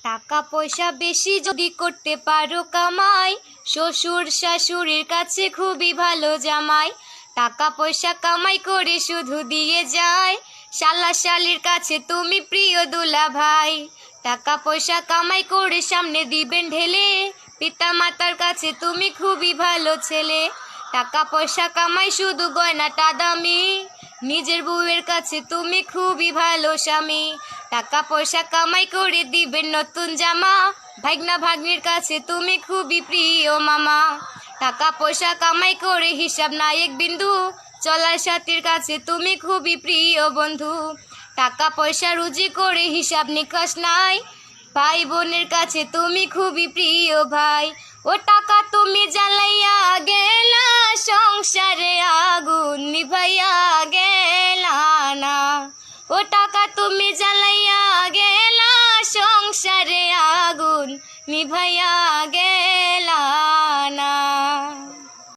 টাকা পয়সা বেশি যদি করতে পারো কামাই, শ্বশুর শাশুড়ির কাছে খুবই ভালো জামাই। টাকা পয়সা কামাই করে শুধু দিয়ে যায়, শালা শালির কাছে তুমি প্রিয় দুলা ভাই। টাকা পয়সা কামাই করে সামনে দিবেন ঢেলে, পিতা মাতার কাছে তুমি খুবই ভালো ছেলে। টাকা পয়সা কামাই শুধু গয়নাটা দামি, নিজের বউয়ের কাছে তুমি খুবই ভালো স্বামী। টাকা পয়সা কামাই করে দিবেন নতুন জামা, ভাগনা ভাগ্নির কাছে তুমি খুবই প্রিয় মামা। টাকা পয়সা কামাই করে হিসাব নাই এক বিন্দু, চলার সাথীর কাছে তুমি খুবই প্রিয় বন্ধু। টাকা পয়সা রুজি করে হিসাব নিকাশ নাই, ভাই বোনের কাছে তুমি খুবই প্রিয় ভাই। ও টাকা তুমি জ্বালাইয়া গেলা, সংসারে আগুন নিভাইয়া গেলা না। ও টাকা তুমি জ্বালাইয়া গেলা, সংসারে আগুন নিভাইয়া গেলা